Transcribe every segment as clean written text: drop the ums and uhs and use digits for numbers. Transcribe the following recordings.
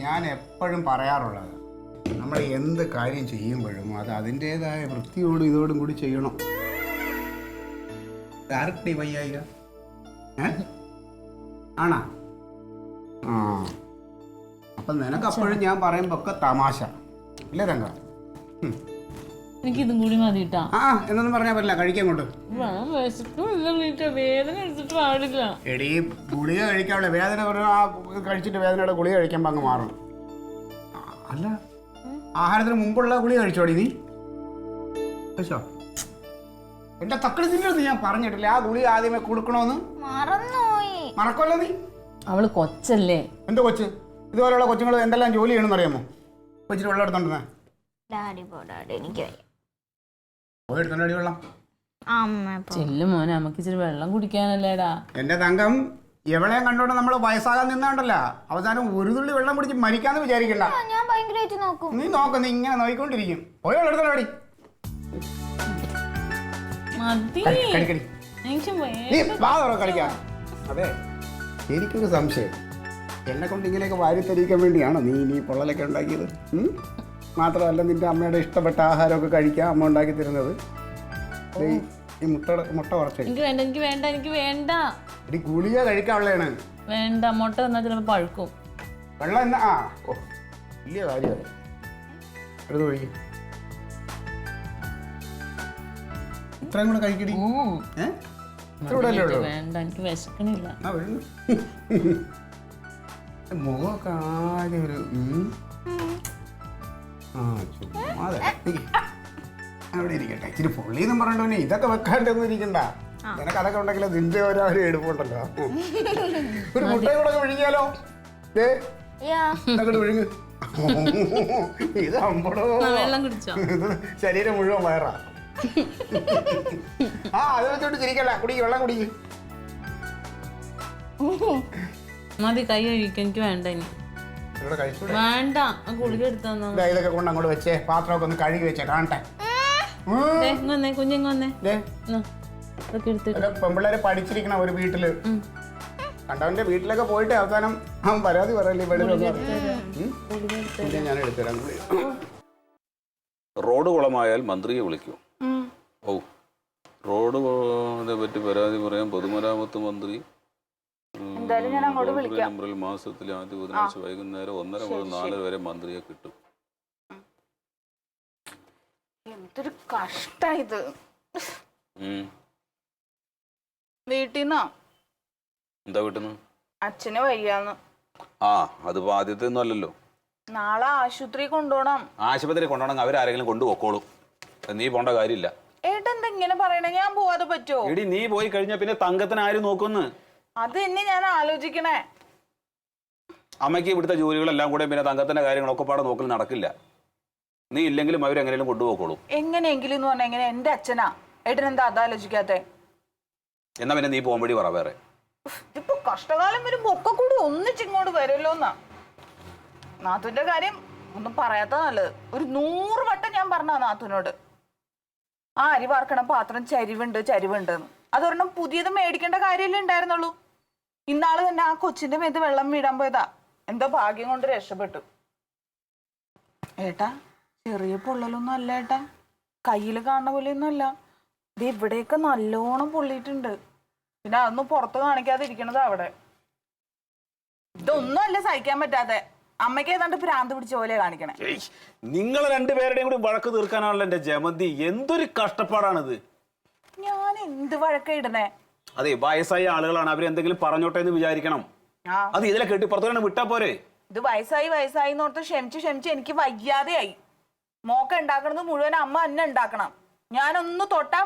ഞാൻ എപ്പോഴും പറയാറുള്ളത് നമ്മൾ എന്ത് കാര്യം ചെയ്യുമ്പോഴും അത് അതിൻ്റെതായ വൃത്തിയോടും ഇതോടും കൂടി ചെയ്യണം. ആർക്കടി വയ്യായിക ആണാ? ആ അപ്പം നിനക്ക് അപ്പോഴും ഞാൻ പറയുമ്പോ ഒക്കെ തമാശ ഇല്ലേ തങ്ക? എനിക്ക് ഇതും കൂടി മതിട്ടാ. ആ എന്നൊന്നും പറഞ്ഞാൽ പറ്റില്ല, കഴിക്കാൻ കൊണ്ട്. വേദന എടുത്തിട്ട് പാടില്ല. എടീ ഗുളിക കഴിക്കാനുള്ള വേദന കഴിച്ചിട്ട് വേദനയുടെ ഗുളിക കഴിക്കുമ്പോൾ അങ്ങ് മാറും. അല്ല ആഹാരത്തിന് മുമ്പുള്ള ഗുളിക കഴിച്ചോടി നീ? കഴിച്ചോ? എന്റെ തക്കളി തിന്നത് ഞാൻ പറഞ്ഞിട്ടില്ല, ആ ഗുളിക ആദ്യമേ കൊടുക്കണോന്ന്. മറക്കല്ലോ നീ. അവള് കൊച്ചല്ലേ. എന്തോ കൊച്ച്? ഇതുപോലെയുള്ള കൊച്ചുങ്ങൾ എന്തെല്ലാം ജോലി ചെയ്യണമെന്ന് അറിയാമോ? കൊച്ചിട്ട് വെള്ളം എടുത്തോണ്ടെന്നേ പോയെടുത്തോണ്ടടി വെള്ളം. ചെല്ലും മോനെ, നമുക്ക് ഇച്ചിരി വെള്ളം കുടിക്കാനല്ലേടാ. എന്റെ തങ്കം, എവളെയും കണ്ടോണ്ട് നമ്മൾ വയസ്സാകാൻ നിന്നാണ്ടല്ല അവസാനം ഒരു തുള്ളി വെള്ളം കുടിച്ച് മരിക്കാന്ന് വിചാരിക്കണ്ട. നീ നോക്ക്, നീ ഇങ്ങനെ നോക്കിക്കൊണ്ടിരിക്കും. പോയി വെള്ളം എടുത്തോടി. കളിക്കാം. അതെ, എനിക്കൊരു സംശയം, എന്നെ കൊണ്ട് ഇങ്ങനെയൊക്കെ വാരി തെളിയിക്കാൻ വേണ്ടിയാണോ നീ ഇനി പൊള്ളലൊക്കെ ഉണ്ടാക്കിയത്? മാത്രമല്ല നിന്റെ അമ്മയുടെ ഇഷ്ടപ്പെട്ട ആഹാരമൊക്കെ കഴിക്കാൻ അമ്മ ഉണ്ടാക്കി തരുന്നത്. ഈ മുട്ട കുറച്ച് എനിക്ക് വേണ്ട. ഈ ഗുളിക കഴിക്കാനുള്ളതാണ്. വേണ്ട, മുട്ട തന്നാൽ ചിലപ്പോൾ പഴുക്കും. വെള്ളം എന്നാ? ആ ഓ വലിയ കാര്യമായി. എടുത്ത് ഒഴിക്കും. ഇത്രയും കൂടെ കഴിക്കടി. വേണ്ട, എനിക്ക് വിശക്കണില്ല. മുഖമൊക്കെ ആകെ ഒരു ചുമ്മാതെ അവിടെ ഇരിക്കട്ടെ. ഇച്ചിരി പൊള്ളിയെന്നും പറഞ്ഞോണ്ടേ ഇതൊക്കെ വെക്കാണ്ടൊന്നും ഇരിക്കണ്ട. നിനക്ക് അതൊക്കെ ഉണ്ടെങ്കിൽ നിന്റെ ഓരോ എടുപ്പുണ്ടല്ലോ. ഒരു മുട്ടയും കൂടെ ഒഴുകിയാലോ? ഇതൊക്കെ ഒഴുങ്ങ്. ഇത് അമ്പടോ, ഇത് ശരീരം മുഴുവൻ വയറാ. ആ അത് വെച്ചോണ്ട് ചിരിക്കല്ല. കുടിക്ക്, വെള്ളം കുടിക്ക്. മതി, കൈ കഴിക്കും. എനിക്ക് വേണ്ട. ഇനി വേണ്ട, ഗുളിക എടുത്താ. ഇതൊക്കെ കൊണ്ട് അങ്ങോട്ട് വെച്ചേ, പാത്രമൊക്കെ ഒന്ന് കഴുകി വെച്ചേ കാണട്ടെ. പെമ്പിള്ളേരെ പഠിച്ചിരിക്കണ ഒരു വീട്ടില് കണ്ടവന്റെ വീട്ടിലൊക്കെ പോയിട്ട് അവസാനം അവൻ പരാതി പറയല്ലേ. ഞാൻ എടുത്തുതരാം. റോഡ് കുളമായാൽ മന്ത്രിയെ വിളിക്കൂ. ഓ, റോഡ് പറ്റി പരാതി പറയാൻ പൊതുമരാമത്ത് മന്ത്രി നമ്പറിൽ മാസത്തിലെ ആദ്യ ബുധനാഴ്ച വൈകുന്നേരം 1:30 മുതൽ 4 വരെ മന്ത്രിയെ കിട്ടും. എന്തൊരു കഷ്ടായത്. വീട്ടിന്നോ? എന്താ വീട്ടിന്ന്? അച്ഛന് വയ്യാന്ന്. ആ അതിപ്പോ ആദ്യത്തെ ഒന്നും അല്ലല്ലോ. നാളെ ആശുപത്രി കൊണ്ടുപോണം. ആശുപത്രി കൊണ്ടുപോകണം, അവരാരെങ്കിലും കൊണ്ടുപോക്കോളും. നീ പോണ്ട കാര്യമില്ല. ഏട്ടെന്താ ഇങ്ങനെ പറയണേ? ഞാൻ പോവാതെ പറ്റുമോ? എടി നീ പോയി കഴിഞ്ഞാ പിന്നെ തങ്കത്തിന് ആര് നോക്കുന്നു? അത് തന്നെ ഞാൻ ആലോചിക്കണേ. അമ്മയ്ക്ക് ഇവിടുത്തെ ജോലികളെല്ലാം കൂടെ പിന്നെ തങ്കത്തിന്റെ കാര്യങ്ങളൊക്കെ പാടെ നോക്കൽ നടക്കില്ല. നീ ഇല്ലെങ്കിലും അവരെങ്ങനെയും കൊണ്ടുപോക്കോളും. എങ്ങനെയെങ്കിലും എന്ന് പറഞ്ഞാൽ എങ്ങനെ? എന്റെ അച്ഛനാ. ഏട്ടനെന്താ അതാലോചിക്കാത്തെ? എന്നാ പിന്നെ നീ പോകുമ്പടി പറ വേറെ. ഇപ്പൊ കഷ്ടകാലം വരുമ്പോ ഒക്കെ കൂടി ഒന്നിച്ചിങ്ങോട്ട് വരുമല്ലോ എന്നാ. നാത്തുവിന്റെ കാര്യം ഒന്നും പറയാത്ത നല്ലത്. ഒരു 100 വട്ടം ഞാൻ പറഞ്ഞ നാത്തുവിനോട്, ആ അരി വാർക്കണ പാത്രം ചരിവുണ്ട് എന്ന്. അതൊരെണ്ണം പുതിയത് മേടിക്കേണ്ട കാര്യമല്ലേ ഉണ്ടായിരുന്നുള്ളൂ. ഇന്നാള് തന്നെ ആ കൊച്ചിന്റെ മേത്ത് വെള്ളം വീടാൻ പോയതാ. എന്തോ ഭാഗ്യം കൊണ്ട് രക്ഷപ്പെട്ടു. ഏട്ടാ, ചെറിയ പൊള്ളലൊന്നും അല്ല ഏട്ടാ, കയ്യിൽ കാണുന്ന പോലെയൊന്നും അല്ല. ഇത് ഇവിടെയൊക്കെ നല്ലോണം പൊള്ളിയിട്ടുണ്ട്. പിന്നെ അതൊന്നും പുറത്ത് കാണിക്കാതെ ഇരിക്കണത് അവിടെ. ഇതൊന്നും അല്ല സഹിക്കാൻ പറ്റാതെ. അമ്മയ്ക്ക് ഏതാണ്ട് ഭ്രാന്ത് പിടിച്ച പോലെ കാണിക്കണേ. നിങ്ങൾ രണ്ടുപേരുടെയും കൂടി വഴക്ക് തീർക്കാനാണല്ലോ എന്റെ ജമന്തി. എന്തൊരു കഷ്ടപ്പാടാണിത്. ഞാൻ എന്ത് വഴക്ക ഇടണേ? അതെ, വയസ്സായ ആളുകളാണ്, അവരെന്തെങ്കിലും പറഞ്ഞോട്ടെ എന്ന് വിചാരിക്കണം. അത് ഇതിലെ കെട്ടി പുറത്തു വിട്ടാ പോരെ. ഇത് വയസ്സായി എന്നോർത്ത് ക്ഷമിച്ച് എനിക്ക് വയ്യാതെയായി. മോക്ക ഉണ്ടാക്കണത് മുഴുവൻ അമ്മ തന്നെ ഉണ്ടാക്കണം. ഞാനൊന്ന് തൊട്ടാ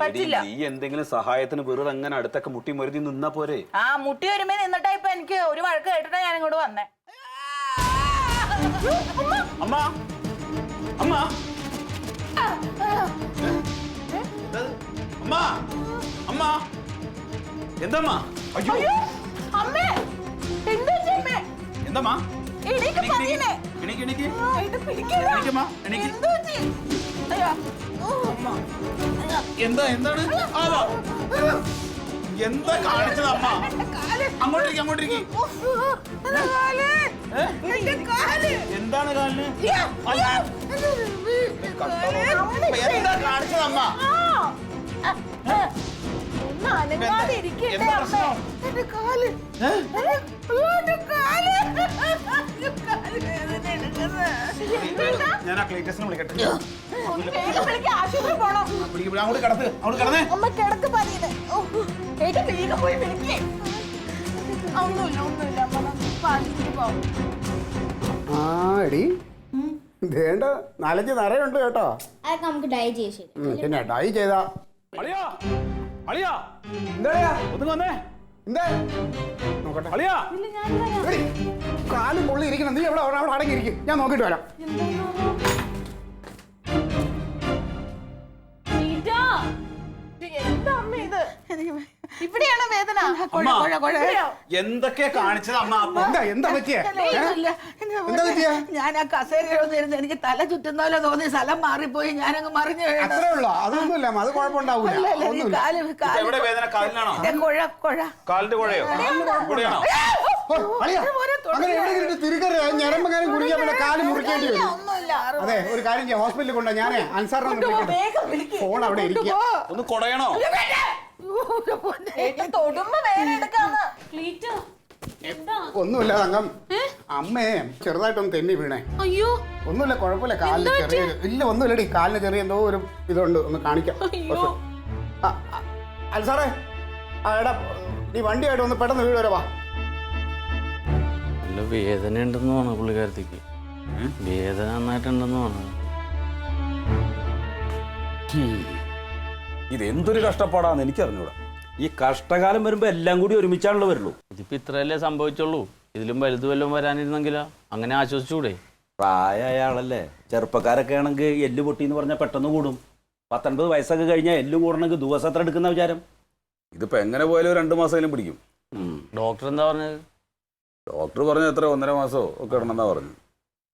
പറ്റില്ല. നീ എന്തെങ്കിലും സഹായത്തിന് വെറുതെ അങ്ങനെ അടുത്തൊക്കെ മുട്ടി മരുതി നിന്നാ പോരെ. ആ മുട്ടി വരുമ്പോ നിന്നിട്ടാ ഇപ്പൊ എനിക്ക് ഒരു വഴക്ക് കേട്ടിട്ടാ ഞാൻ ഇങ്ങോട്ട് വന്നേ. അമ്മ അമ്മ അമ്മ അമ്മ എന്തമ്മ? അയ്യോ അമ്മേ, എന്തമ്മ? എന്താണ് എന്താ കാണിച്ചത് അമ്മ? അങ്ങോട്ടിരിക്കും എന്താണ് കാലിന് എന്താ കാണിച്ചത് അമ്മ ഞാൻ ആ ക്ലീറ്റസിനെ വിളിക്കട്ടെ അങ്ങോട്ട് കിടത്ത് അങ്ങോട്ട് കിടന്നേ ആ എടി വേണ്ട 4-5 നിറയുണ്ട് കേട്ടോ. അതൊക്കെ നമുക്ക് ഡൈ ചെയ്ത് ശരി. പിന്നെ ഡൈ ചെയ്താ അളിയാ അളിയാ എന്താ ഒന്ന് വന്നേ എന്താ നോക്കട്ടെ. അളിയാ എടി, കാലും പൊള്ളി ഇരിക്കണം. നീ അവിടെ അവിടെ അടങ്ങിയിരിക്കും, ഞാൻ നോക്കിയിട്ട് വരാം. എന്താ അമ്മ ഇത്? ഇവിടെയാണോ വേദന? എന്തൊക്കെ കാണിച്ചത് അമ്മ? എന്താ പറ്റിയേ? എന്താ പറ്റിയേ? ഞാൻ ആ കസേരയിലൊന്നിരുന്ന് എനിക്ക് തല ചുറ്റുന്ന പോലെ തോന്നി, സ്ഥലം മാറിപ്പോയി, ഞാനങ്ങ് മറിഞ്ഞു വീണു. അത്രേ ഉള്ളൂ, അതൊന്നുമില്ല, അത് കുഴപ്പമുണ്ടാവൂല. എവിടെ വേദന? കാലിനാണോ? കാലിന്റെ കുഴയോ? ഇവിടെയാണോ? അങ്ങനെ എവിടെയെങ്കിലും തിരികെ ഞരമ്പെങ്ങാനും കുടിക്കാൻ പിന്നെ കാല് മുറിക്കേണ്ടി വരും. അതെ, ഒരു കാര്യം ചെയ്യാം, ഹോസ്പിറ്റലിൽ കൊണ്ടാ. ഞാനേ അൻസാറിനെ ഫോൺ അവിടെ ഇരിക്കുക. ഒന്ന് കൊടയണോ? ഒന്നുമില്ല തങ്കം, അമ്മയെ ചെറുതായിട്ടൊന്ന് തെന്നി വീണേ. അയ്യോ ഒന്നുമില്ല, കുഴപ്പമില്ല. കാലിന് ചെറിയ ഇല്ല, ഒന്നുമില്ലടി, കാലിന് ചെറിയ എന്തോ ഒരു ഇതുണ്ട്, ഒന്ന് കാണിക്കാം. അൻസാറേ, ആ എടാ, നീ വണ്ടിയായിട്ട് ഒന്ന് പെട്ടെന്ന് വീട് വരെ വാ. നല്ല വേദന ഉണ്ടെന്ന് തോന്നുന്നു പുള്ളിക്കാരത്തേക്ക്. വേദന നന്നായിട്ടുണ്ടെന്ന് തോന്നുന്നു. ഇതെന്തൊരു കഷ്ടപ്പാടാന്ന് എനിക്കറിഞ്ഞൂടാ. ഈ കഷ്ടകാലം വരുമ്പോ എല്ലാം കൂടി ഒരുമിച്ചാണല്ലോ വരുള്ളൂ. ഇതിപ്പോ ഇത്രയല്ലേ സംഭവിച്ചുള്ളൂ. ഇതിലും വലുത് വല്ലതും വരാനിരുന്നെങ്കിലാ അങ്ങനെ ആശ്വസിച്ചൂടെ? പ്രായമായ ആളല്ലേ. ചെറുപ്പക്കാരൊക്കെ ആണെങ്കിൽ എല്ല് പൊട്ടി എന്ന് പറഞ്ഞാൽ പെട്ടെന്ന് കൂടും. 19 വയസ്സൊക്കെ കഴിഞ്ഞാൽ എല്ല് കൂടണമെങ്കിൽ ദിവസം എത്ര എടുക്കുന്ന വിചാരം? ഇതിപ്പോ എങ്ങനെ പോയാലും 2 മാസമെങ്കിലും പിടിക്കും. ഡോക്ടർ എന്താ പറഞ്ഞത്? ഡോക്ടർ പറഞ്ഞ എത്ര 1.5 മാസമോ ഒക്കെ ഇടണമെന്നാ പറഞ്ഞു.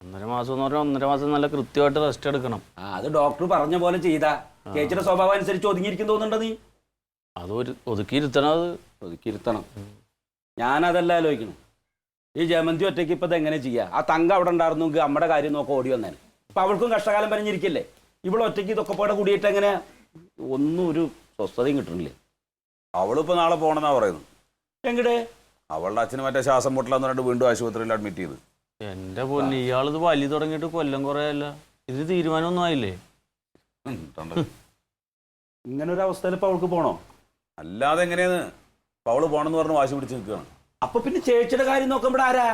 1.5 മാസം എന്ന് പറഞ്ഞാൽ 1.5 മാസം നല്ല കൃത്യമായിട്ട് റെസ്റ്റ് എടുക്കണം. അത് ഡോക്ടർ പറഞ്ഞ പോലെ ചെയ്താ ചേച്ചിയുടെ സ്വഭാവം അനുസരിച്ച് ഒതുങ്ങിയിരിക്കും തോന്നുന്നുണ്ടോ നീ? അത് ഒതുക്കിയിരുത്തണം. ഒതുക്കിയിരുത്തണം. ഞാനതല്ല ആലോചിക്കണം. ഈ ജമന്തി ഒറ്റയ്ക്ക് ഇപ്പം എങ്ങനെ ചെയ്യാ? ആ തങ്ക അവിടെ ഉണ്ടായിരുന്നെങ്കിൽ നമ്മുടെ കാര്യം നോക്കാൻ ഓടി വന്നേനെ. ഇപ്പം അവൾക്കും കഷ്ടകാലം പറഞ്ഞിരിക്കല്ലേ. ഇവിടെ ഒറ്റയ്ക്ക് ഇതൊക്കെ പോടെ കൂടിയിട്ട് എങ്ങനെ ഒന്നും ഒരു സ്വസ്ഥതയും കിട്ടണില്ലേ. അവളിപ്പോൾ നാളെ പോകണമെന്നാണ് പറയുന്നത്. എങ്ങടെ? അവളുടെ അച്ഛന് മറ്റേ ശ്വാസം മുട്ടലാന്ന് പറഞ്ഞിട്ട് വീണ്ടും ആശുപത്രിയിൽ അഡ്മിറ്റ് ചെയ്ത്. എന്റെ പൊന്ന്, ഇയാളിത് വലി തുടങ്ങിയിട്ട് കൊല്ലം കുറേ അല്ല. ഇതിന് തീരുമാനമൊന്നും ആയില്ലേ? ഇങ്ങനെ ഒരു അവസ്ഥയിൽ ഇപ്പം അവൾക്ക് പോകണോ? അല്ലാതെ എങ്ങനെയാണ്? അവള് പോകണമെന്ന് പറഞ്ഞ് വാശി പിടിച്ച് നിൽക്കുകയാണ്. അപ്പൊ പിന്നെ ചേച്ചിയുടെ കാര്യം നോക്കുമ്പോൾ ആരാ?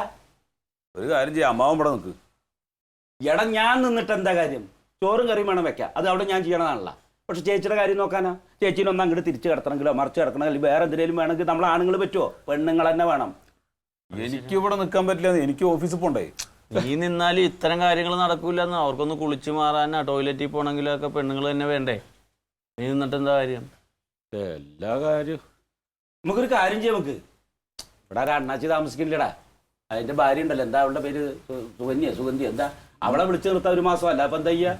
ഒരു കാര്യം ചെയ്യാം, അമ്മാവൻ ഇവിടെ നിൽക്ക്. എടാ, ഞാൻ നിന്നിട്ട് എന്താ കാര്യം? ചോറും കറിയും വേണം വെക്കാം, അത് അവിടെ ഞാൻ ചെയ്യണതാണല്ല. പക്ഷെ ചേച്ചിയുടെ കാര്യം നോക്കാനാ? ചേച്ചീനെ ഒന്ന് അങ്ങോട്ട് തിരിച്ച് കിടത്തണമെങ്കിലോ മറിച്ച് കിടക്കണമെങ്കിൽ അല്ലെങ്കിൽ വേറെ എന്തെങ്കിലും വേണമെങ്കിൽ നമ്മൾ ആണുങ്ങൾ പറ്റുമോ? പെണ്ണുങ്ങൾ തന്നെ വേണം. എനിക്ക് ഇവിടെ നിൽക്കാൻ പറ്റില്ല, എനിക്ക് ഓഫീസിൽ പോകണ്ടേ. നീ നിന്നാലും ഇത്തരം കാര്യങ്ങൾ നടക്കൂലെന്ന്. അവർക്കൊന്ന് കുളിച്ച് മാറാനാ ടോയ്ലറ്റിൽ പോകണമെങ്കിലൊക്കെ പെണ്ണുങ്ങൾ തന്നെ വേണ്ടേ? നീ നിന്നിട്ട് എന്താ കാര്യം? എല്ലാ കാര്യവും നമുക്കൊരു കാര്യം ചെയ്യാം. നമുക്ക് ഇവിടെ ഒരു അണ്ണാച്ചി താമസിക്കില്ലടാ. അതിന്റെ ഭാര്യ ഉണ്ടല്ലോ, എന്താ അവളുടെ പേര്? സുഗന്ധി എന്താ? അവളെ വിളിച്ചു നിർത്താൻ 1 മാസം അല്ല. അപ്പൊ എന്താ ചെയ്യാ?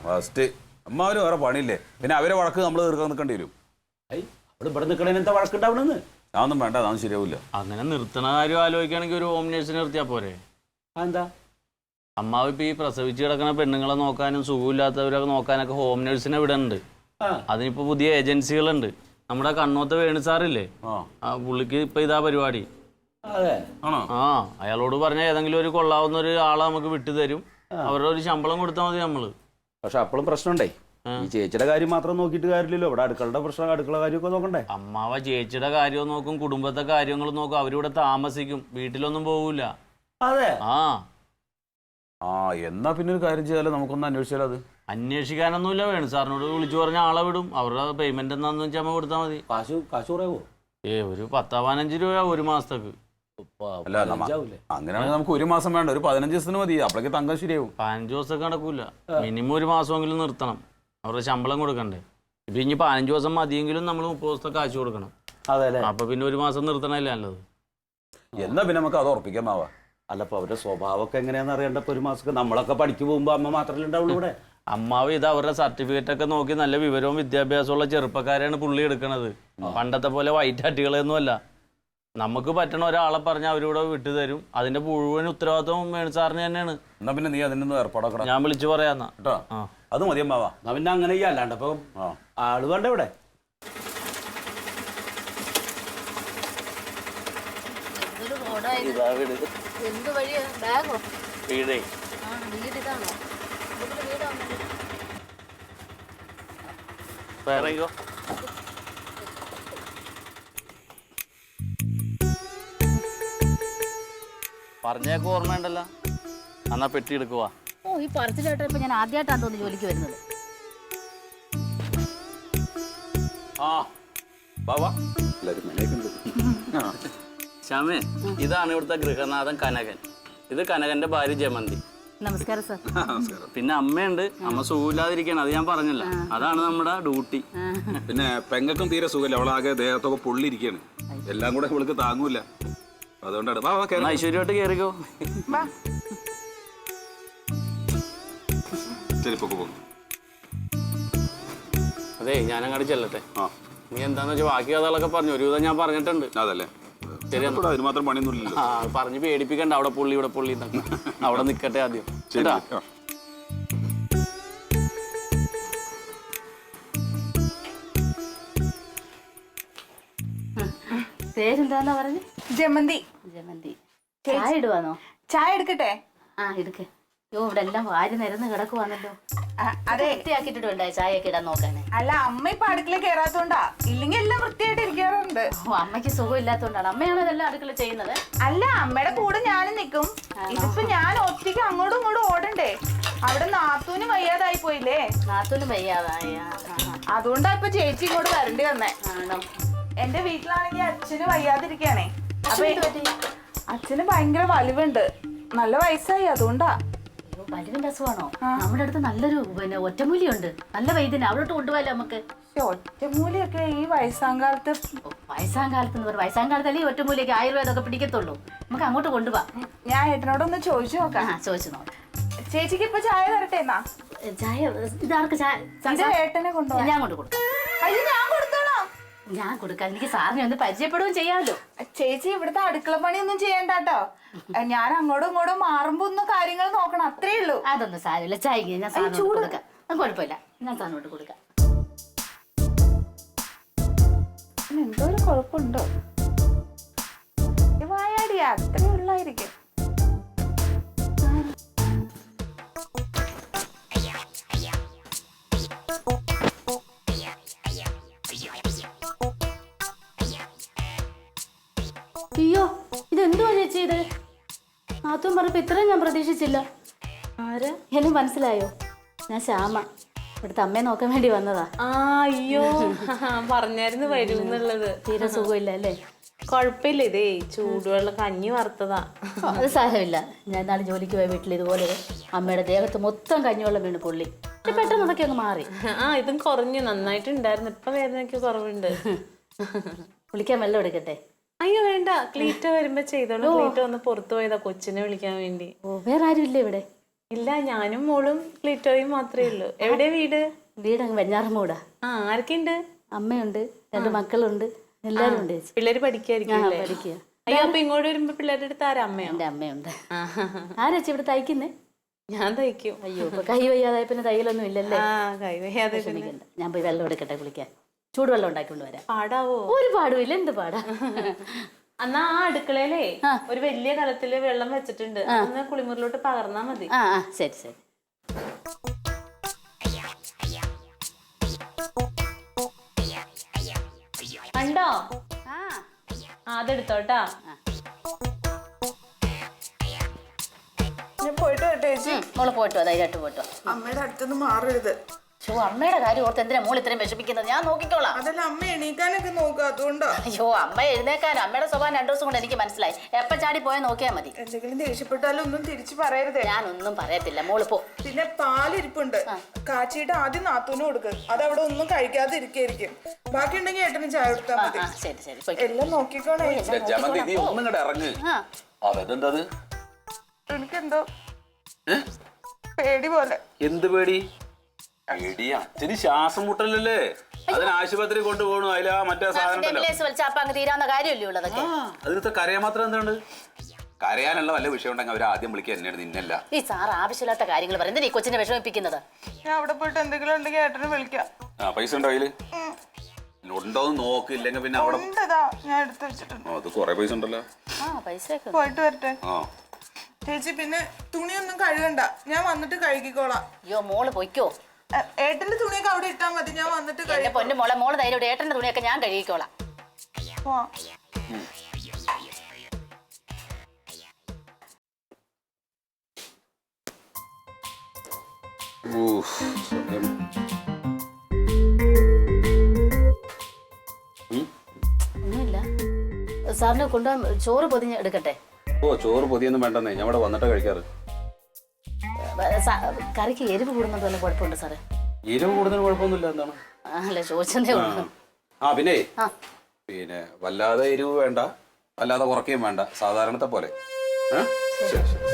ഫസ്റ്റ് അമ്മാവര് വേറെ പണിയില്ലേ, പിന്നെ അവരെ വഴക്ക് നമ്മൾ തീർക്കാൻ നിൽക്കേണ്ടി വരും. അവള് ഇവിടെ നിൽക്കണേന് എന്താ വഴക്കുണ്ടാവണെന്ന്? അതൊന്നും വേണ്ട, അതൊന്നും ശരിയാവില്ല. അങ്ങനെ നിർത്തണ കാര്യം ആലോചിക്കുകയാണെങ്കിൽ ഒരു ഹോം നേഴ്സിനെ നിർത്തിയാൽ പോരെ? എന്താ? അമ്മാവ് ഇപ്പൊ ഈ പ്രസവിച്ച് കിടക്കുന്ന പെണ്ണുങ്ങളെ നോക്കാനും സുഖമില്ലാത്തവരൊക്കെ നോക്കാനൊക്കെ ഹോം നേഴ്സിനെ വിടുന്നുണ്ട്. അതിനിപ്പോ പുതിയ ഏജൻസികളുണ്ട്. നമ്മുടെ കണ്ണോത്ത് വേണു സാറില്ലേ, പുള്ളിക്ക് ഇപ്പൊ ഇതാ പരിപാടി. അയാളോട് പറഞ്ഞ ഏതെങ്കിലും ഒരു കൊള്ളാവുന്ന ഒരു ആളെ നമുക്ക് വിട്ടു തരും. അവരുടെ ഒരു ശമ്പളം കൊടുത്താൽ മതി നമ്മള്. പക്ഷെ അപ്പോഴും പ്രശ്നമുണ്ടേ. ഈ ചേച്ചിയുടെ കാര്യം മാത്രം നോക്കിയിട്ട് കാര്യമില്ലല്ലോ. ഇവിടെ അടുക്കളുടെ പ്രശ്നം, അടുക്കള കാര്യമൊക്കെ നോക്കണ്ടേ? അമ്മാവ ചേച്ചിയുടെ കാര്യം നോക്കും, കുടുംബത്തെ കാര്യങ്ങൾ നോക്കും. അവരിവിടെ താമസിക്കും, വീട്ടിലൊന്നും പോകൂല. അതെ. ആ എന്നാ പിന്നെ ഒരു കാര്യം ചെയ്യാലോ, നമുക്കൊന്ന് അന്വേഷിച്ചാലോ. അത് അന്വേഷിക്കാനൊന്നുമില്ല, വേണു സാറിനോട് വിളിച്ചു പറഞ്ഞ ആളെ വിടും. അവരുടെ പേയ്മെന്റ് എന്താന്ന് വെച്ചാൽ അമ്മ കൊടുത്താൽ മതി. കാശ് കുറയോ? ഒരു 10-15 രൂപ 1 മാസത്തേക്ക്. അങ്ങനെയാണെങ്കിൽ നമുക്ക് 1 മാസം വേണ്ട, ഒരു 15 ദിവസത്തിന് മതി. അപ്പോഴേക്ക് തങ്കം ശരിയാവും. 15 ദിവസമൊക്കെ നടക്കൂല. മിനിമം 1 മാസമെങ്കിലും നിർത്തണം. അവരുടെ ശമ്പളം കൊടുക്കണ്ടേ? ഇപ്പൊ ഇനി 15 ദിവസം മതിയെങ്കിലും നമ്മൾ 30 ദിവസത്തെ കാശ് കൊടുക്കണം. അതെ. അപ്പൊ പിന്നെ 1 മാസം നിർത്തണല്ലേ നല്ലത്. എന്നാ പിന്നെ നമുക്ക് അത് ഉറപ്പിക്കാമാവാ. അല്ലപ്പോ അവരുടെ സ്വഭാവമൊക്കെ എങ്ങനെയാണെന്ന് അറിയേണ്ടപ്പോ 1 മാസം നമ്മളൊക്കെ പഠിക്കു പോകുമ്പോ അമ്മ മാത്രമല്ലേ ഉണ്ടാവുള്ളൂ ഇവിടെ. അമ്മാവ് ഇത് അവരുടെ സർട്ടിഫിക്കറ്റ് ഒക്കെ നോക്കി നല്ല വിവരവും വിദ്യാഭ്യാസമുള്ള ചെറുപ്പക്കാരെയാണ് പുള്ളി എടുക്കണത്. പണ്ടത്തെ പോലെ വൈറ്റ് അട്ടികളൊന്നും അല്ല. നമുക്ക് പറ്റണ ഒരാളെ പറഞ്ഞാൽ അവരിവിടെ വിട്ടു തരും. അതിന്റെ മുഴുവൻ ഉത്തരവാദിത്വം വേണു സാറിന് തന്നെയാണ്. എന്നാ പിന്നെ നീ അതിനൊന്നും ഏർപ്പാടാക്കടാ. ഞാൻ വിളിച്ചു പറയാന്നാ കേട്ടോ അത് മതി അമ്മാവാ. എന്നാ പിന്നെ അങ്ങനെ ചെയ്യാല്ലാണ്ട് അപ്പൊ ആള് വേണ്ട ഇവിടെ. എന്ത് വഴിയാ? ബാഗോ? വീടേ വീട് ഇതാണോ? ഇറങ്ങിക്കോ. പറഞ്ഞേക്ക് ഓർമ്മയുണ്ടല്ലോ. എന്നാ പെട്ടി എടുക്കുവാ. ഓ, ഈ പറച്ചിലോട്ട് ഇപ്പൊ ഞാൻ ആദ്യമായിട്ടാണ് തോന്നി ജോലിക്ക് വരുന്നത്. ആ വാ എല്ലാവരും മലയൊക്കെ ശ്യാമേ, ഇതാണ് ഇവിടുത്തെ ഗൃഹനാഥൻ കനകൻ. ഇത് കനകന്റെ ഭാര്യ ജമന്തി. നമസ്കാരം സാർ. പിന്നെ അമ്മയുണ്ട്. അമ്മ സുഖമില്ലാതിരിക്കണം, അത് ഞാൻ പറഞ്ഞല്ലോ. അതാണ് നമ്മുടെ ഡ്യൂട്ടി. പിന്നെ പെങ്ങക്കും തീരെ സുഖമില്ല. അവളാകെ ദേഹത്തൊക്കെ പൊള്ളിരിക്കുകയാണ്. എല്ലാം കൂടെ ഇവൾക്ക് താങ്ങൂല. അതുകൊണ്ടാണ് വാ വാ കേറി. ഐശ്വര്യമായിട്ട് കയറിക്കോ. ചെരുപ്പൊക്കെ പോകും. അതെ, ഞാനങ്ങോട്ട് ചെല്ലട്ടെ. ആ നീ എന്താന്ന് വെച്ചാൽ ബാക്കി കഥകളൊക്കെ പറഞ്ഞു. ഒരു വിധം ഞാൻ പറഞ്ഞിട്ടുണ്ട്. അതല്ലേ അതിന് മാത്രം പണിയൊന്നുമില്ലല്ലോ. ആ, പറഞ്ഞ് പേടിപ്പിക്കണ്ട. അവിടെ പുള്ളി ഇവിടെ പുള്ളി എന്നൊക്കെ. അവിടെ നിക്കട്ടെ ആദ്യം. ശരി. പേരെന്താന്നാ പറഞ്ഞു? ജമന്തി. ജമന്തി. ചായ ഇടുവാന്നോ? ചായ എടുക്കട്ടെ? ആ, എടുക്ക്. യോ, ഇവിടെ എല്ലാം വാരി നിരന്ന് കിടക്കുവാന്നല്ലോ. അതെ, വൃത്തിയാക്കിയിട്ടുണ്ടായി ചായയൊക്കെ ഇടാൻ നോക്കാന്. അല്ല അമ്മ ഇപ്പൊ അടുക്കള കേറാത്തോണ്ടാ. ഇല്ലെങ്കിൽ എല്ലാം വൃത്തിയായിട്ട് ഇരിക്കാറുണ്ട്. ഓ, അമ്മയ്ക്ക് സുഖം ഇല്ലാത്തോണ്ടാണ്. അമ്മയാണോ ഇതെല്ലാം അടുക്കള ചെയ്യുന്നത്? അല്ല, അമ്മയുടെ കൂടെ ഞാനും നിക്കും. ഇതിപ്പോ ഞാൻ ഒറ്റയ്ക്ക് അങ്ങോട്ടും ഇങ്ങോട്ടും ഓടണ്ടേ. അവിടെ നാത്തൂന് വയ്യാതായി പോയില്ലേ. നാത്തൂനും വയ്യാതായ. അതുകൊണ്ടാ ഇപ്പൊ ചേച്ചി ഇങ്ങോട്ട് വരണ്ടി വന്നേ. ആണോ? എന്റെ വീട്ടിലാണെങ്കിൽ അച്ഛന് വയ്യാതിരിക്കാണേ. അപ്പൊ അച്ഛന് ഭയങ്കര വലിവുണ്ട്. നല്ല വയസ്സായി, അതുകൊണ്ടാ. വലിവിന്റെ അസുഖമാണോ? നമ്മുടെ അടുത്ത് നല്ലൊരു ഒറ്റമൂലിയുണ്ട്. നല്ല വൈദ്യന. അവിടോട്ട് കൊണ്ടുപോയാലോ നമുക്ക്? ഒറ്റമൂലിയൊക്കെ ഈ വയസ്സാം കാലത്ത്. വയസ്സാം കാലത്ത് എന്ന് പറയും. വയസ്സാം കാലത്തല്ലേ ഈ ഒറ്റമൂലിയൊക്കെ ആയുർവേദമൊക്കെ പിടിക്കത്തുള്ളൂ. നമുക്ക് അങ്ങോട്ട് കൊണ്ടുപോവാ. ഞാൻ ഏട്ടനോടൊന്ന് ചോദിച്ചു നോക്കാം. ചോദിച്ചു നോക്കാം. ചേച്ചിക്ക് ഇപ്പൊ ചായ തരട്ടെ എന്നാ? ചായ ഇതാർക്ക്? ചായ ഏട്ടനെ കൊണ്ടുപോകാം. ഞാൻ കൊണ്ട് കൊടുക്കാം. അയ്യോ, ഞാൻ കൊടുത്തോളാം. ഞാൻ കൊടുക്കാം. എനിക്ക് സാറിനെ ഒന്ന് പരിചയപ്പെടുകയും ചെയ്യാമല്ലോ. ചേച്ചി ഇവിടുത്തെ അടുക്കള പണിയൊന്നും ചെയ്യണ്ടാട്ടോ. ഞാൻ അങ്ങോട്ടും ഇങ്ങോട്ടും മാറുമ്പോ ഒന്ന് കാര്യങ്ങൾ നോക്കണം, അത്രേ ഉള്ളൂ. അതൊന്നും സാരമില്ല. ചായ ഞാൻ സാറിനോട് കൊടുക്കാം. കുഴപ്പമില്ല, ഞാൻ സാറിനോട് കൊടുക്കാം. എന്തോ ഒരു കുഴപ്പമുണ്ടോ? വായാടിയാ, അത്രേ ഉള്ളായിരിക്കും. അയ്യോ, ഇതെന്തുവാ ചേച്ചി ഇത്? നാത്തും പറഞ്ഞപ്പോ ഇത്രയും ഞാൻ പ്രതീക്ഷിച്ചില്ല. ആരാ? എന്നെ മനസ്സിലായോ? ഞാൻ ശ്യാമ. ഇവിടുത്തെ അമ്മയെ നോക്കാൻ വേണ്ടി വന്നതാ. അയ്യോ, പറഞ്ഞായിരുന്നു വരുന്നുള്ളത്. തീരെ സുഖമില്ല അല്ലേ? കൊഴപ്പില്ല, ഇതേ ചൂടുവെള്ളം കഞ്ഞി വറുത്തതാ. അത് സാരമില്ല. ഞാൻ നാളെ ജോലിക്ക് പോയ വീട്ടിൽ ഇതുപോലെ അമ്മയുടെ ദേഹത്ത് മൊത്തം കഞ്ഞിവെള്ളം വീണ് പൊള്ളി. പെട്ടെന്ന് അതൊക്കെ അങ്ങ് മാറി. ഇതും കുറഞ്ഞു, നന്നായിട്ടുണ്ടായിരുന്നു. ഇപ്പൊ വേദനയ്ക്ക് കുറവുണ്ട്. കുളിക്കാൻ വെള്ളം എടുക്കട്ടെ? അയ്യോ വേണ്ട, ക്ലീറ്റ വരുമ്പോ ചെയ്തോളൂ. ക്ലീറ്റ വന്ന് പുറത്തു പോയതാ കൊച്ചിനെ വിളിക്കാൻ വേണ്ടി. ഓ, വേറെ ആരും ഇല്ല ഇവിടെ? ഇല്ല, ഞാനും മോളും ക്ലീറ്റോയും മാത്രമേ ഉള്ളൂ. എവിടെ വീട്? വീട് അങ്ങ് വെഞ്ഞാറമ്മൂടാ. ആരൊക്കെയുണ്ട്? അമ്മയുണ്ട്, 2 മക്കളുണ്ട്, എല്ലാരും ഉണ്ട്. പിള്ളേര് പഠിക്കായിരിക്കും. പഠിക്കുക. അയ്യോ, അപ്പൊ ഇങ്ങോട്ട് വരുമ്പോ പിള്ളേരുടെ അടുത്ത് ആരാ? അമ്മയോ? എന്റെ അമ്മയുണ്ട്. ആരാച്ചി ഇവിടെ തയ്ക്കുന്നേ? ഞാൻ തയ്ക്കും. അയ്യോ, ഇപ്പൊ കൈ വയ്യാതായ പിന്നെ തയ്യലൊന്നും ഇല്ലല്ലേ? കൈ വയ്യാതെ. ഞാൻ പോയി വെള്ളം എടുക്കട്ടെ കുളിക്കാൻ. ചൂടുവെള്ളം ഉണ്ടാക്കിക്കൊണ്ട് വരാം. പാടാവോ? ഒരു പാടുമില്ല. എന്ത് പാടാ? എന്നാ ആ അടുക്കളയിലേ ഒരു വലിയ കലത്തില് വെള്ളം വെച്ചിട്ടുണ്ട്. അന്ന് കുളിമുറിലോട്ട് പകർന്നാ മതി. ശരി ശരി. കണ്ടോ? അതെടുത്തോട്ടാ. ഞാൻ പോയിട്ട് വരട്ടെ ചേച്ചി. മോള് പോയിട്ടോ, ധൈര്യമായിട്ട് പോയിട്ടോ. അമ്മയുടെ അടുത്തൊന്നും മാറരുത്. അമ്മയുടെ കാര്യം ഓർത്ത് എന്തിനാ മോൾ ഇത്രയും വിഷമിക്കുന്നത്? ഞാൻ നോക്കിക്കോളാം. അതല്ല, അമ്മ എണീക്കാനൊക്കെ നോക്കുക, അതുകൊണ്ടാ. അയ്യോ, അമ്മ എഴുന്നേക്കാനും അമ്മയുടെ സ്വഭാവം 2 ദിവസം കൊണ്ട് എനിക്ക് മനസ്സിലായി. എപ്പ ചാടി പോയാൽ നോക്കിയാൽ മതി. എന്തെങ്കിലും ദേഷ്യപ്പെട്ടാലും ഒന്നും തിരിച്ചു പറയരുതേ. ഞാനൊന്നും പറയത്തില്ല. മോള് പോ. പിന്നെ പാലിരിപ്പുണ്ട്, കാച്ചിട്ട് ആദ്യം നാത്തൂന് കൊടുക്കുക. അത് അവിടെ ഒന്നും കഴിക്കാതെ ഇരിക്കും. ബാക്കി ഉണ്ടെങ്കിൽ ഏട്ടന് ചായ കൊടുത്താൽ മതി. ശരി ശരി. എല്ലാം നോക്കിക്കോണേ. ജമന്തി നീ ഒന്നും ഇങ്ങോട്ട് ഇറങ്ങ്. അതെന്തത്? എനിക്കെന്തോ പേടി പോലെ. എന്ത് പേടി? പേടി? അച്ഛന് ശ്വാസം മുട്ടലല്ലേ? അതിന് ആശുപത്രി കൊണ്ടുപോകണു അതിലാ മറ്റേ സാധനം ഉണ്ടല്ലോ. വലിച്ചപ്പ അങ്ങ് തീരാവുന്ന കാര്യമല്ലേ ഉള്ളതൊക്കെ. അതിനകത്ത് കരയാൻ മാത്രം എന്താണ്? കരയാനുള്ള വല്ല വിഷയം ഉണ്ടെങ്കിൽ അവർ ആദ്യം വിളിക്കുക എന്നെ നിന്നല്ല. ഈ സാർ ആവശ്യമില്ലാത്ത കാര്യങ്ങൾ പറയുന്നത് ഈ കൊച്ചിനെ വിഷമിപ്പിക്കുന്നത്. ഞാൻ അവിടെ പോയിട്ട് എന്തെങ്കിലും ഉണ്ടെങ്കിൽ ഏട്ടനെ വിളിക്കാം. ആ പൈസ ഉണ്ടോ കയ്യില്? ഉണ്ടോന്ന് നോക്കില്ലെങ്കിൽ പിന്നെ അവിടെ ഉണ്ടതാ, ഞാൻ എടുത്തു വെച്ചിട്ടുണ്ട്. അത് കൊറേ പൈസ ഉണ്ടല്ലോ. പൈസയൊക്കെ പോയിട്ട് വരട്ടെ. ആ ചേച്ചി പിന്നെ തുണിയൊന്നും കഴുകണ്ട, ഞാൻ വന്നിട്ട് കഴുകിക്കോളാം. അയ്യോ മോള് പൊയ്ക്കോ. ഏട്ടന്റെ തുണിയൊക്കെ അവിടെ ഇട്ടാ മതി, ഞാൻ വന്നിട്ട് എന്റെ പൊന്നു മോള് ധൈര്യം ഏട്ടന്റെ തുണിയൊക്കെ ഞാൻ കഴുകിക്കോളാം. പോവാം. ഒന്നുമില്ല. സാറിന് കൊണ്ടുപോകാൻ ചോറ് പൊതിഞ്ഞ് എടുക്കട്ടെ? ഓ ചോറ് പൊതിയൊന്നും വേണ്ടെന്നേ, ഞാൻ ഇവിടെ വന്നിട്ട് കഴിക്കാറ്. കറിക്ക് എരിവ് കൂടുന്നത് വല്ല കുഴപ്പമുണ്ട് സാറേ? എരിവ് കൂടുതൽ കുഴപ്പമൊന്നുമില്ല. എന്താണ്? അല്ല ചോദിച്ചതേ ഉള്ളൂ. പിന്നെ വല്ലാതെ എരിവ് വേണ്ട, വല്ലാതെ കുറയ്ക്കുകയും വേണ്ട, സാധാരണത്തെ പോലെ. ശരി ശരി.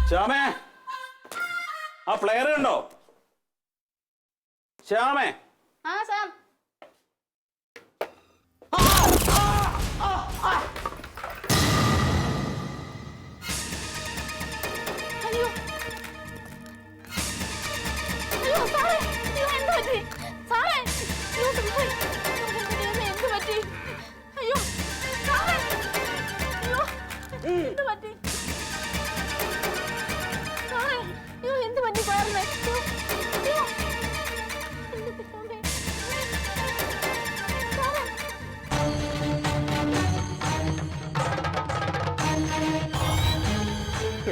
ശ്യാമേ, ആ പ്ലെയർ കണ്ടോ? ശ്യാമേ.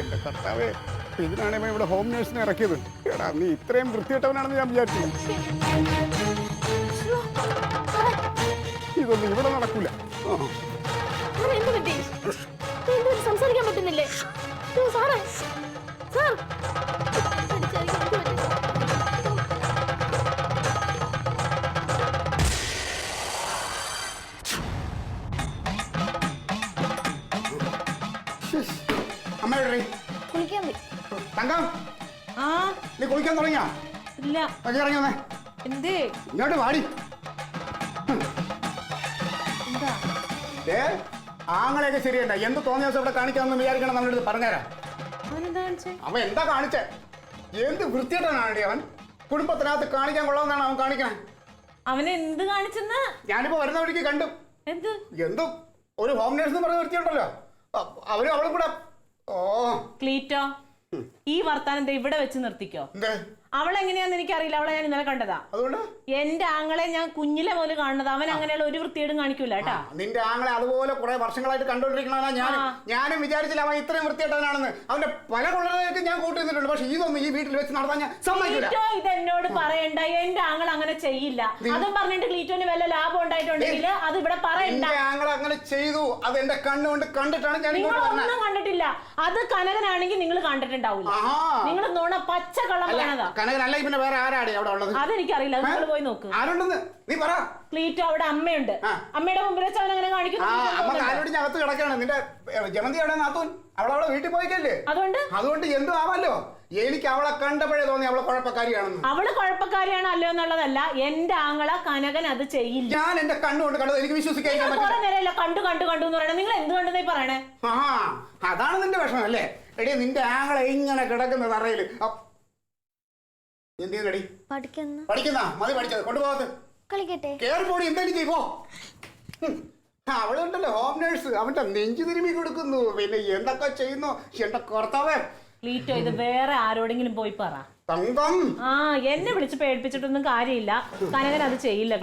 എന്റെ കർത്താവേ, ഇതിനാണ് ഇവൻ ഇവിടെ ഹോം നേഴ്സിനെ ഇറക്കിയത്. എടാ നീ ഇത്രയും വൃത്തിയിട്ടവനാണെന്ന് ഞാൻ വിചാരിച്ചു. ഇതൊന്നും ഇവിടെ നടക്കൂല. സംസാരിക്കാൻ പറ്റുന്നില്ലേ സാറേ? സാർ അമ്മയുടെ കുളിക്കാൻ പോയി. തങ്കം, നീ കുളിക്കാൻ തുടങ്ങിയാ? ഇല്ല. ഇറങ്ങി വന്നേ. എന്തേ? ഇങ്ങോട്ട് വാടി. ആങ്ങളെയൊക്കെ ശരിയല്ല. എന്ത് തോന്നിയ ദിവസം ഇവിടെ കാണിക്കാമെന്ന് വിചാരിക്കണം. നമ്മളെടുത്ത് പറഞ്ഞുതരാം. അവൻ എന്താ കാണിച്ചേ? എന്ത് വൃത്തിയായിട്ടാണ് അവൻ കുടുംബത്തിനകത്ത് കാണിക്കാൻ കൊള്ളാമെന്നാണ് അവൻ കാണിക്കണേ. അവനെ എന്ത് കാണിച്ചെന്ന് ഞാനിപ്പോ വരുന്ന വഴിക്ക് കണ്ടു. എന്തോ ഒരു ഹോം നേഴ്സ് എന്ന് പറഞ്ഞ വൃത്തിയുണ്ടല്ലോ, അവരും അവളും കൂടെ. ഓ ക്ലീറ്റോ, ഈ വർത്താനം ഇവിടെ വെച്ച് നിർത്തിക്കോ. അവളെങ്ങനെയാന്ന് എനിക്കറിയില്ല. അവളെ ഞാൻ ഇന്നലെ കണ്ടതാ. അതുകൊണ്ട് എന്റെ ആങ്ങളെ ഞാൻ കുഞ്ഞിലെ പോലെ കാണുന്നത്. അവൻ അങ്ങനെയുള്ള ഒരു വൃത്തിയേടും കാണിക്കൂല കേട്ടാ. നിന്റെ ആങ്ങളെ അതുപോലെ കുറെ വർഷങ്ങളായിട്ട് കണ്ടോണ്ടിരിക്കണ ഞാനും വിചാരിച്ചില്ല അവൻ ഇത്രയും വൃത്തിയായിട്ടാണെന്ന്. അവന്റെ പല കൊള്ളലേക്കും ഞാൻ കൂട്ടി നിന്നിട്ടുണ്ട്. പക്ഷെ ഇതൊന്നും ഈ വീട്ടിൽ വെച്ച് നടത്താൻ ഞാൻ സമ്മതിക്കില്ല. ഇത് എന്നോട് പറയണ്ട. എന്റെ ആങ്ങൾ അങ്ങനെ ചെയ്യില്ല. അതും പറഞ്ഞിട്ട് ക്ലീറ്റോന് വല്ല ലാഭം ഉണ്ടായിട്ടുണ്ടെങ്കിൽ അത് ഇവിടെ പറയണ്ട. ആങ്ങളെ അങ്ങനെ ചെയ്തു, അത് എന്റെ കണ്ണുകൊണ്ട് കണ്ടിട്ടാണ് ഞാൻ. നിങ്ങളൊന്നും കണ്ടിട്ടില്ല. അത് കനകനാണെങ്കിൽ നിങ്ങൾ കണ്ടിട്ടുണ്ടാവില്ല. നിങ്ങൾ നോണ പച്ച കള്ളം പറയണതാ. കനകനല്ല, പിന്നെ വേറെ ആരാടി അവിടെ ഉള്ളത്? അതെനിക്കറിയില്ല. നിങ്ങൾ പോയി നോക്ക്. ആരുണ്ടെന്ന് നീ പറ. ക്ലീറ്റോ അവിടെ അമ്മയുണ്ട്. അമ്മയുടെ മുമ്പിൽ വെച്ച് അവൻ അങ്ങനെ കാണിക്കുന്നു. അമ്മ കാലോടി അകത്ത് കിടക്കാണ്. നിന്റെ ജമന്തി അവിടെ നാത്തൂൻ അവളവിടെ വീട്ടിൽ പോയിക്കല്ലേ. അതുകൊണ്ട് എന്തും ആവാലോ. എനിക്ക് അവളെ കണ്ടപ്പോഴേ തോന്നി അവളെ കുഴപ്പക്കാരിയാണെന്ന്. അവള് കുഴപ്പക്കാരിയാണ് അല്ലോ എന്നുള്ളതല്ല. എന്റെ ആങ്ങള കനകൻ അത് ചെയ്യില്ല. ഞാൻ എന്റെ കണ്ണുകൊണ്ട് കണ്ടത്. എനിക്ക് വിശ്വസിക്കാൻ കണ്ടു കണ്ടു കണ്ടു എന്ന് പറയണേ. നിങ്ങൾ എന്ത് കണ്ടെന്നേ പറയണേ? അതാണ് നിന്റെ വിഷമം അല്ലേ? എടീ, നിന്റെ ആങ്ങളെ ഇങ്ങനെ കിടക്കുന്നത് അറിയില്ല. എന്ത് ചെയ്യുന്നടി? പഠിക്കുന്ന മതി. പഠിച്ചത് കൊണ്ടുപോകത്ത് കേറിപ്പോടി. എന്തെങ്കിലും ചെയ്യോ? അവളുണ്ടല്ലോ ഹോം നേഴ്സ്, അവന്റെ നെഞ്ചു തിരുമ്മി കൊടുക്കുന്നു. പിന്നെ എന്തൊക്കെ ചെയ്യുന്നു എന്റെ കർത്താവേ. ക്ലീറ്റോ, ഇത് വേറെ ആരോടെങ്കിലും പോയി പറ. തങ്കം, എന്നെ വിളിച്ച് പേടിപ്പിച്ചിട്ടൊന്നും കാര്യമില്ല. കനകൻ അത് ചെയ്യില്ല.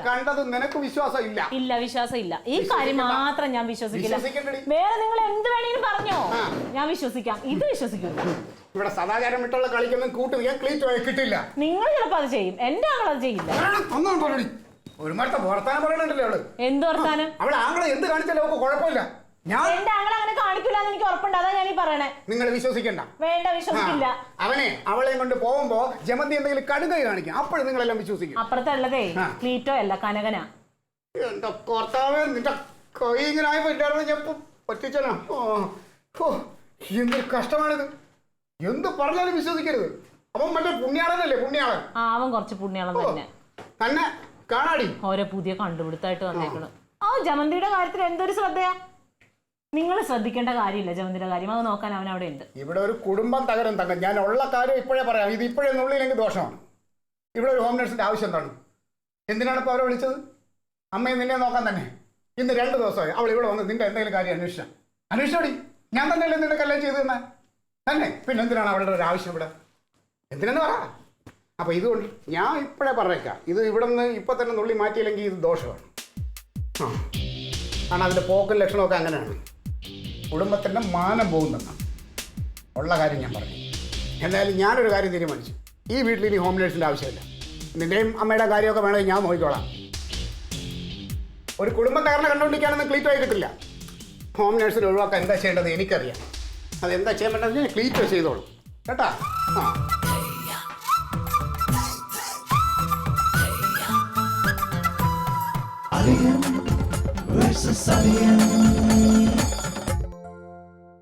കണ്ടത് നിനക്ക് വിശ്വാസം ഇല്ല? ഇല്ല, വിശ്വാസം ഇല്ല. ഈ കാര്യം മാത്രം ഞാൻ വിശ്വസിക്കില്ല. വേറെ നിങ്ങൾ എന്ത് വേണമെങ്കിലും പറഞ്ഞോ, ഞാൻ വിശ്വസിക്കാം. ഇത് വിശ്വസിക്കില്ല. ഇവിടെ സദാചാരം വിട്ടുള്ള കളിക്കൊന്നും കൂട്ടി ക്ലീറ്റോയെ കിട്ടില്ല. നിങ്ങൾ ചിലപ്പോ അത് ചെയ്യും. എന്റെ ആങ്ങൾ അത് ചെയ്യില്ല. ഒരു മരത്തെ വർത്താനം പറയണുണ്ടല്ലോ അവള്. എന്ത് വർത്താനം? അവളെ ആങ്ങളെ എന്ത് കാണിച്ചാലും അവൾക്ക് കുഴപ്പമില്ല. എന്റെ ആങ്ങളെ അങ്ങനെ കാണിക്കില്ലെന്ന് എനിക്ക് ഉറപ്പുണ്ട്. അതാ ഞാൻ ഈ പറയണേ. നിങ്ങൾ വിശ്വസിക്കണ്ട. വേണ്ട, വിശ്വസിക്കില്ല. അവനെ അവളെയും കൊണ്ട് പോകുമ്പോ ജമന്തി എന്തെങ്കിലും കടുകൈ കാണിക്കും. അപ്പോഴും നിങ്ങളെല്ലാം വിശ്വസിക്കും. അപ്പുറത്തുള്ളതേ ക്ലീറ്റോ അല്ല, കനകനാ. എന്റെ കർത്താവേ, നിന്റെ കൈ ഇങ്ങനെ ആയി പറ്റാറുണ്ട് ഞാൻ പറ്റിച്ചോ. ഓ എന്തൊരു കഷ്ടമാണിത്. എന്ത് പറഞ്ഞാലും വിശ്വസിക്കരുത്. അവൻ മറ്റേ പുണ്യാളനല്ലേ, പുണ്യാളൻ. അവൻ കുറച്ച് പുണ്യാളൻ തന്നെ. തന്നെ കാണാടി ഓരോ പുതിയ കണ്ടുപിടുത്തായിട്ട് വന്നേക്കണം. ജമന്തിയുടെ കാര്യത്തിൽ എന്തൊരു ശ്രദ്ധയാ. നിങ്ങൾ ശ്രദ്ധിക്കേണ്ട കാര്യമില്ല ജമന്തിയുടെ കാര്യം, അത് നോക്കാൻ അവൻ അവിടെ ഉണ്ട്. ഇവിടെ ഒരു കുടുംബം തകരും തങ്കം. ഞാൻ ഉള്ള കാര്യം ഇപ്പോഴേ പറയാം. ഇത് ഇപ്പോഴേ നുള്ളിയില്ലെങ്കിൽ ദോഷമാണ്. ഇവിടെ ഒരു ഹോം നഴ്സിന്റെ ആവശ്യം എന്താണ്? എന്തിനാണ് ഇപ്പോൾ അവരെ വിളിച്ചത്? അമ്മയെ നിന്നെ നോക്കാൻ തന്നെ. ഇന്ന് 2 ദിവസമായി അവൾ ഇവിടെ വന്ന് നിന്റെ എന്തെങ്കിലും കാര്യം അന്വേഷിച്ചോടി. ഞാൻ തന്നെയല്ലേ നിന്റെ കല്യാണം ചെയ്തു തന്നെ തന്നെ. പിന്നെ എന്തിനാണ് അവളുടെ ഒരു ആവശ്യം ഇവിടെ? എന്തിനെന്ന് പറ. അപ്പോൾ ഇതുകൊണ്ട് ഞാൻ ഇപ്പോഴേ പറഞ്ഞേക്കാം, ഇത് ഇവിടെ നിന്ന് ഇപ്പം തന്നെ നുള്ളി മാറ്റിയില്ലെങ്കിൽ ഇത് ദോഷമാണ്. കാരണം അതിൻ്റെ പോക്കും ലക്ഷണമൊക്കെ അങ്ങനെയാണ്. കുടുംബത്തിൻ്റെ മാനം പോകുന്നതാണ് ഉള്ള കാര്യം ഞാൻ പറഞ്ഞു. എന്തായാലും ഞാനൊരു കാര്യം തീരുമാനിച്ചു. ഈ വീട്ടിൽ ഇനി ഹോം നേഴ്സിൻ്റെ ആവശ്യമില്ല. നിൻ്റെയും അമ്മയുടെ കാര്യമൊക്കെ വേണമെങ്കിൽ ഞാൻ നോക്കിക്കോളാം. ഒരു കുടുംബം തകർന്ന് കണ്ടുകൊണ്ടിരിക്കുകയാണെന്ന് ക്ലീറ്റോ കിട്ടില്ല. ഹോം നേഴ്സിനെ ഒഴിവാക്കാൻ എന്താ ചെയ്യേണ്ടത് എനിക്കറിയാം. അതെന്താ ചെയ്യാൻ പറ്റുന്നത് ഞാൻ ക്ലീറ്റോ ചെയ്തോളൂ കേട്ടാ. Versus Alien.